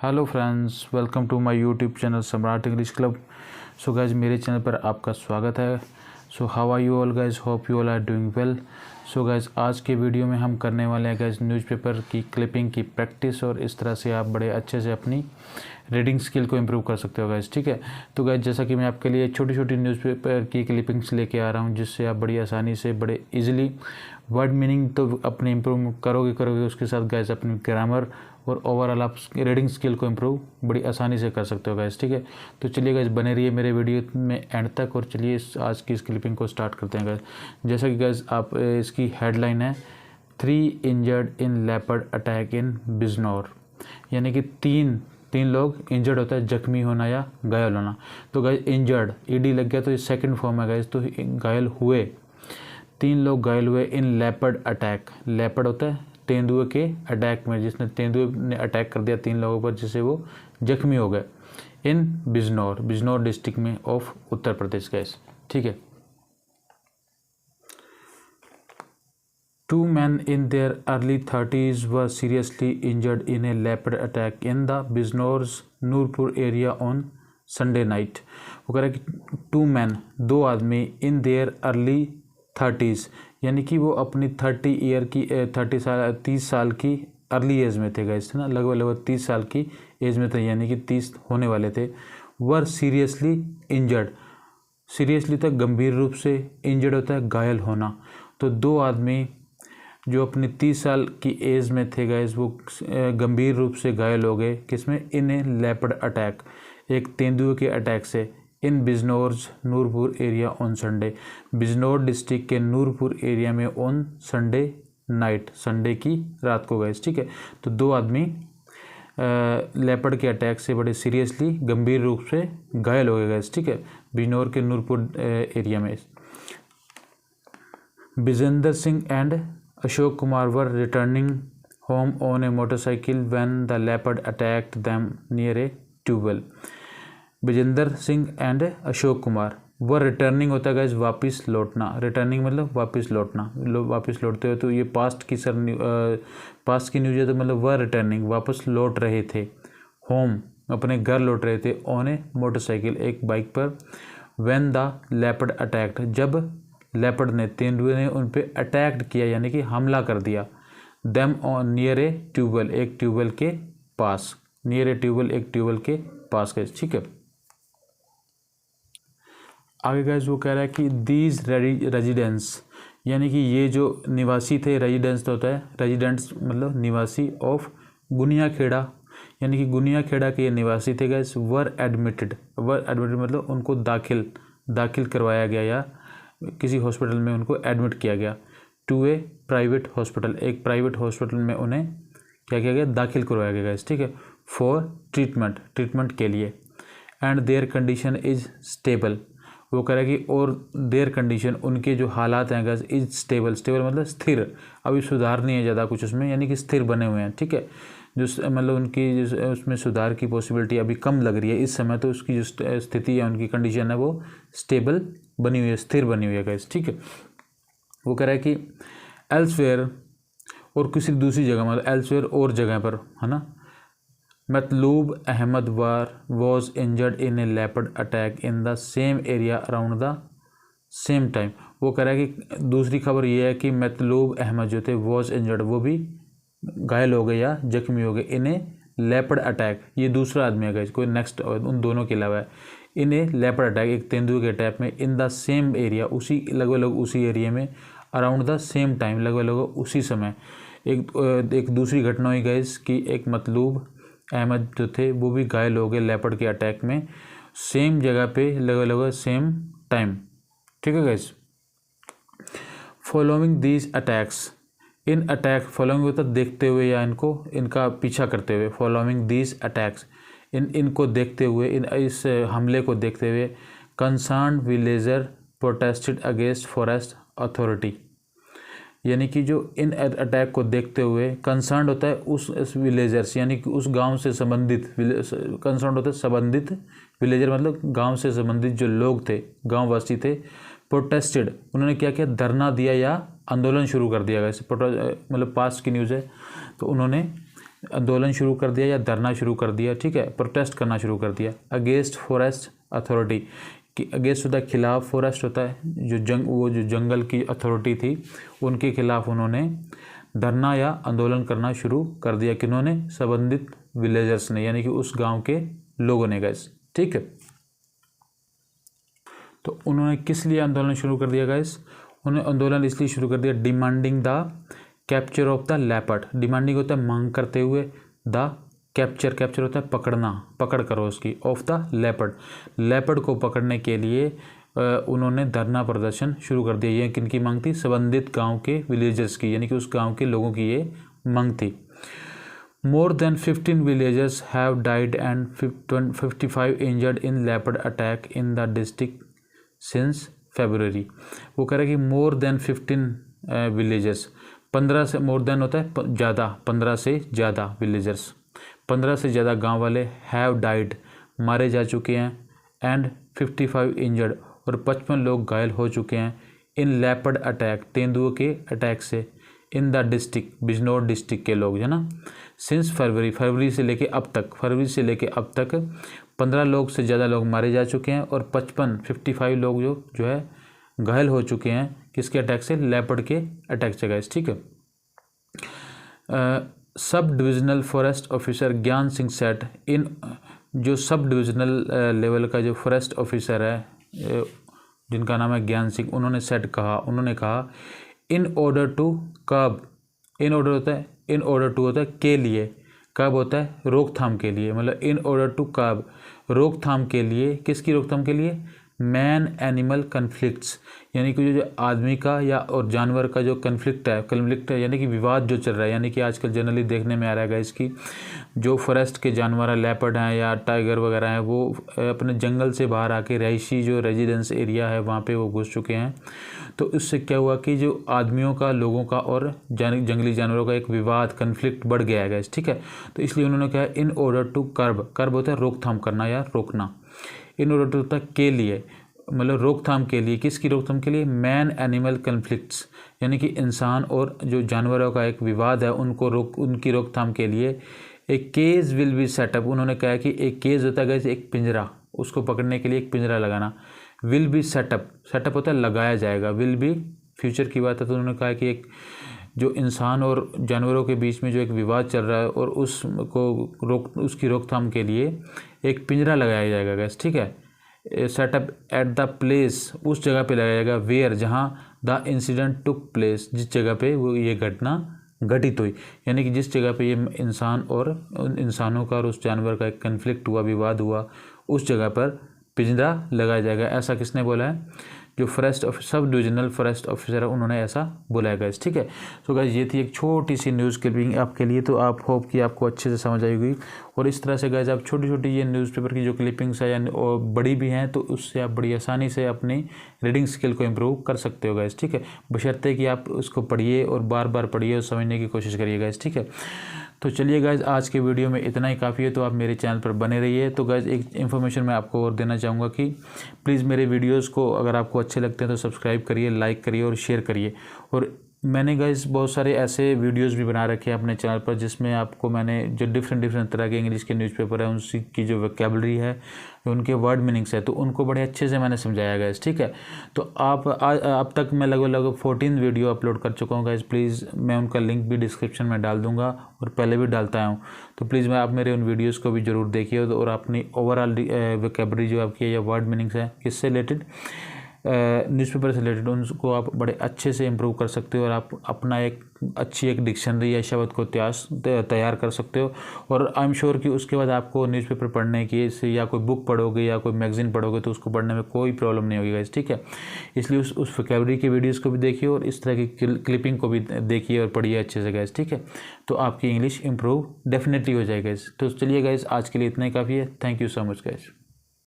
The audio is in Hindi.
Hello friends, welcome to my YouTube channel Samrat English club. So guys, मेरे चैनल पर आपका स्वागत है। So how are you all guys, hope you all are doing well. So guys, आज के वीडियो में हम करने वाले हैं गाइज न्यूज़पेपर की क्लिपिंग की प्रैक्टिस, और इस तरह से आप बड़े अच्छे से अपनी रीडिंग स्किल को इम्प्रूव कर सकते हो गाइज। ठीक है, तो गाइज जैसा कि मैं आपके लिए छोटी छोटी न्यूज़पेपर की क्लिपिंग्स लेके आ रहा हूँ, जिससे आप बड़ी आसानी से बड़े ईजिली वर्ड मीनिंग तो अपने इम्प्रूव करोगे, उसके साथ गाइज अपनी ग्रामर और ओवरऑल आप रीडिंग स्किल को इम्प्रूव बड़ी आसानी से कर सकते हो गाइज। ठीक है, तो चलिए गाइज बने रहिए मेरे वीडियो में एंड तक, और चलिए आज की इस क्लिपिंग को स्टार्ट करते हैं गाइज। जैसा कि गाइज आप इसकी हेडलाइन है 3 इंजर्ड इन लेपर्ड अटैक इन बिजनौर, यानी कि तीन लोग इंजर्ड होता है, जख्मी होना या घायल होना। तो गाइज इंजर्ड ईडी लग गया तो ये सेकंड फॉर्म है गाइज, तो घायल हुए, 3 लोग घायल हुए इन लेपर्ड अटैक। लेपर्ड होता है तेंदुए के अटैक में, जिसने तेंदुए ने अटैक कर दिया 3 लोगों पर, जिससे वो जख्मी हो गए। इन बिजनौर डिस्ट्रिक्ट में ऑफ उत्तर प्रदेश गाइस। ठीक है, 2 men in their early 30s were seriously injured in a leopard attack in the Biznore's Nurpur area on Sunday night। वो कह रहा है कि 2 men, 2 आदमी इन देयर अर्ली 30s, यानी कि वो अपनी 30 साल की अर्ली एज में थे गाइस, है ना, लगभग 30 साल की एज में थे, यानी कि 30 होने वाले थे। वर सीरियसली इंजर्ड, सीरियसली था गंभीर रूप से, इंजर्ड होता है घायल होना। तो 2 आदमी जो अपनी 30 साल की एज में थे गाइस, वो गंभीर रूप से घायल हो गए, किसमें, इन ए लेपर्ड अटैक, एक तेंदुए के अटैक से, in Bijnor's Noorpur area on Sunday, Bijnor district के नूरपुर एरिया में ऑन संडे नाइट, संडे की रात को गाइस। ठीक है, तो 2 आदमी लेपर्ड के अटैक से बड़े सीरियसली गंभीर रूप से घायल हो गए गाइस। ठीक है, बिजनौर के नूरपुर एरिया में। Vijendra Singh and Ashok Kumar were returning home on a motorcycle when the leopard attacked them near a tubewell. Vijendra Singh and Ashok Kumar, वह रिटर्निंग होता है गाइस वापस लौटना, रिटर्निंग मतलब वापस लौटना, वापस लौटते हुए, तो ये पास्ट की पास्ट की न्यूज़ है, तो मतलब वह रिटर्निंग वापस लौट रहे थे, होम अपने घर लौट रहे थे, ऑन ए मोटरसाइकिल एक बाइक पर, व्हेन द लेपर्ड अटैक्ड, जब लेपर्ड ने, तेंदुए ने उन पे अटैक्ड किया, यानी कि हमला कर दिया, them on near a tubewell, एक ट्यूबवेल के पास, नियर ए ट्यूबवेल, एक ट्यूबवेल के पास गए। ठीक है, आगे गाइस वो कह रहा है कि दीज रेजिडेंट्स, यानी कि ये जो निवासी थे, रेजिडेंट्स तो होता है, रेजिडेंट्स मतलब निवासी, ऑफ गुनियाखेड़ा, यानी कि गुनियाखेड़ा के ये निवासी थे गाइस, वर एडमिटेड मतलब उनको दाखिल करवाया गया, या किसी हॉस्पिटल में उनको एडमिट किया गया, टू ए प्राइवेट हॉस्पिटल, एक प्राइवेट हॉस्पिटल में उन्हें क्या किया गया, दाखिल करवाया गया गाइस। ठीक है, फॉर ट्रीटमेंट के लिए, and there condition is stable, वो कह रहा है कि और देयर कंडीशन, उनके जो हालात हैं गैस, इज स्टेबल मतलब स्थिर, अभी सुधार नहीं है ज़्यादा कुछ उसमें, यानी कि स्थिर बने हुए हैं। ठीक है, जो मतलब उनकी उसमें सुधार की पॉसिबिलिटी अभी कम लग रही है इस समय, तो उसकी जो स्थिति है, उनकी कंडीशन है, वो स्टेबल बनी हुई है, स्थिर बनी हुई है गैस। ठीक है, वो कह रहा है कि एल्सवेयर, और किसी दूसरी जगह, मतलब एल्सवेयर और जगह पर, है ना, Matloob Ahmed was injured in a leopard attack in the same area around the same time. वो कह रहा है कि दूसरी खबर ये है कि मतलूब अहमद जो थे, वॉज इंजर्ड, वो भी घायल हो गए या जख्मी हो गए, इन ए लेपर्ड अटैक, ये दूसरा आदमी है, कोई नेक्स्ट उन दोनों के अलावा है, इन ए लेपर्ड अटैक, एक तेंदुए के अटैक में, इन द सेम एरिया, उसी लगभग उसी एरिया में, अराउंड द सेम टाइम, लगभग उसी समय, एक दूसरी घटना हुई गाइस कि एक मतलूब अहमद जो थे, वो भी घायल हो गए लेपर्ड के अटैक में, सेम जगह पे, लगभग सेम टाइम। ठीक है guys, following these attacks, in attack, following होता देखते हुए, या इनका पीछा करते हुए, फॉलोइंग दीज अटैक्स, इनको देखते हुए, इस हमले को देखते हुए, concern villager protested against forest authority, यानी कि जो इन अटैक को देखते हुए, कंसर्न होता है उस विलेजर्स, यानी कि उस गांव से संबंधित, कंसर्न होता है संबंधित, विलेजर मतलब गांव से संबंधित जो लोग थे, गांववासी थे, प्रोटेस्टेड, उन्होंने क्या किया, धरना दिया या आंदोलन शुरू कर दिया गया, मतलब पास्ट की न्यूज़ है, तो उन्होंने आंदोलन शुरू कर दिया या धरना शुरू कर दिया, ठीक है, प्रोटेस्ट करना शुरू कर दिया। अगेंस्ट फॉरेस्ट अथॉरिटी, कि अगेंस्ट होता है खिलाफ, फॉरेस्ट होता है जो जंगल की अथॉरिटी थी उनके खिलाफ उन्होंने धरना या आंदोलन करना शुरू कर दिया। किन्होंने? संबंधित विलेजर्स ने, यानी कि उस गांव के लोगों ने गाइस, ठीक है। तो उन्होंने किस लिए आंदोलन शुरू कर दिया गाइस? उन्होंने आंदोलन इसलिए शुरू कर दिया, demanding the capture of the leopard. Demanding होता है मांग करते हुए, द कैप्चर, कैप्चर होता है पकड़ना, पकड़ करो उसकी, ऑफ द लेपर्ड, लेपर्ड को पकड़ने के लिए उन्होंने धरना प्रदर्शन शुरू कर दिया। ये किनकी मांग थी? संबंधित गांव के विलेजर्स की, यानी कि उस गांव के लोगों की ये मांग थी। More than 15 villagers have died and 55 injured in leopard attack in the district since February. वो कह रहे हैं कि मोर देन 15 विलेजर्स, 15 से, मोर देन होता है ज़्यादा, 15 से ज़्यादा विलेजर्स, 15 से ज़्यादा गांव वाले हैव डाइड, मारे जा चुके हैं, एंड 55 इंजर्ड, और 55 लोग घायल हो चुके हैं, इन लेपर्ड अटैक, तेंदुओं के अटैक से, इन द डिस्ट्रिक्ट, बिजनौर डिस्ट्रिक्ट के लोग है ना, सिंस फरवरी, फरवरी से लेके अब तक, फरवरी से लेके अब तक 15 लोग से ज़्यादा लोग मारे जा चुके हैं और 55 लोग जो है घायल हो चुके हैं, किसके अटैक से? लेपर्ड के अटैक से गाइस, ठीक है। सब डिविजनल फॉरेस्ट ऑफिसर ज्ञान सिंह सेट इन, जो सब डिविजनल लेवल का जो फॉरेस्ट ऑफिसर है जिनका नाम है ज्ञान सिंह, उन्होंने कहा in order to curb, in order होता है, इन ऑर्डर टू होता है के लिए, कर्ब होता है रोकथाम के लिए, मतलब इन ऑर्डर टू कर्ब, रोकथाम के लिए, किसकी रोकथाम के लिए? मैन एनिमल कन्फ्लिक्ट्स, यानी कि जो आदमी का या और जानवर का जो कन्फ्लिक्ट है यानी कि विवाद जो चल रहा है, यानी कि आजकल जनरली देखने में आ रहा है गाइस कि जो फॉरेस्ट के जानवर हैं, लेपर्ड हैं या टाइगर वगैरह हैं, वो अपने जंगल से बाहर आके रहायशी जो रेजिडेंस एरिया है वहाँ पे वो घुस चुके हैं। तो इससे क्या हुआ कि जो आदमियों का, लोगों का और जंगली जानवरों का एक विवाद, कन्फ्लिक्ट बढ़ गया है गाइस, ठीक है। तो इसलिए उन्होंने कहा इन ऑर्डर टू कर्ब, कर्ब होता है रोकथाम करना या रोकना, इन ऑर्डर टू के लिए, मतलब रोकथाम के लिए, किसकी रोकथाम के लिए? मैन एनिमल कन्फ्लिक्ट्स, यानी कि इंसान और जो जानवरों का एक विवाद है उनकी रोकथाम के लिए एक केज विल बी सेटअप। उन्होंने कहा कि एक केज होता है एक पिंजरा, उसको पकड़ने के लिए एक पिंजरा लगाना, विल बी सेटअप, सेटअप होता है लगाया जाएगा, विल बी फ्यूचर की बात है। तो उन्होंने कहा कि एक जो इंसान और जानवरों के बीच में जो एक विवाद चल रहा है और उसकी रोकथाम के लिए एक पिंजरा लगाया जाएगा गैस, ठीक है। सेटअप एट द प्लेस, उस जगह पे लगाया जाएगा, वेयर, जहाँ द इंसिडेंट टुक प्लेस, जिस जगह पे वो ये घटना घटित हुई, यानी कि जिस जगह पे ये इंसान और उन इंसानों का और उस जानवर का एक कन्फ्लिक्ट हुआ, विवाद हुआ, उस जगह पर पिंजरा लगाया जाएगा। ऐसा किसने बोला है? जो सब डिविजनल फॉरेस्ट ऑफिसर है उन्होंने ऐसा बोला है गाइस, ठीक है। सो गाइस ये थी एक छोटी सी न्यूज़ क्लिपिंग आपके लिए, तो आप होप कि आपको अच्छे से समझ आएगी। और इस तरह से गाइस आप छोटी छोटी ये न्यूज़पेपर की जो क्लिपिंग्स है या और बड़ी भी हैं, तो उससे आप बड़ी आसानी से अपनी रीडिंग स्किल को इम्प्रूव कर सकते हो गाइस, ठीक है। बशर्ते कि आप उसको पढ़िए और बार बार पढ़िए और समझने की कोशिश करिए गाइस, ठीक है। तो चलिए गाइज आज के वीडियो में इतना ही काफ़ी है, तो आप मेरे चैनल पर बने रहिए। तो गाइज एक इन्फॉर्मेशन मैं आपको और देना चाहूँगा कि प्लीज़ मेरे वीडियोस को अगर आपको अच्छे लगते हैं तो सब्सक्राइब करिए, लाइक करिए और शेयर करिए। और मैंने गाइज बहुत सारे ऐसे वीडियोस भी बना रखे हैं अपने चैनल पर, जिसमें आपको मैंने जो डिफरेंट तरह के इंग्लिश के न्यूज़पेपर है उनकी जो वोकैबुलरी है, उनके वर्ड मीनिंग्स है, तो उनको बड़े अच्छे से मैंने समझाया गाइज, ठीक है। तो आप अब तक मैं लगभग 14 वीडियो अपलोड कर चुका हूँ गाइज। प्लीज़ मैं उनका लिंक भी डिस्क्रिप्शन में डाल दूँगा और पहले भी डालता हूँ, तो प्लीज़ आप मेरे उन वीडियोज़ को भी ज़रूर देखिए और अपनी ओवरऑल वोकैबुलरी जो आपकी या वर्ड मीनिंग्स है किससे रिलेटेड, न्यूज़पेपर से रिलेटेड, उनको आप बड़े अच्छे से इम्प्रूव कर सकते हो और आप अपना एक डिक्शनरी या शब्दकोश तैयार कर सकते हो। और आई एम श्योर कि उसके बाद आपको न्यूज़पेपर पढ़ने की या कोई बुक पढ़ोगे या कोई मैगजीन पढ़ोगे तो उसको पढ़ने में कोई प्रॉब्लम नहीं होगी गाइस, ठीक है। इसलिए उस वोकैबुलरी की वीडियोस को भी देखिए और इस तरह की क्लिपिंग को भी देखिए और पढ़िए अच्छे से गाइस, ठीक है। तो आपकी इंग्लिश इम्प्रूव डेफिनेटली हो जाएगा गाइस। तो चलिए गाइस आज के लिए इतना ही काफ़ी है। Thank you so much guys.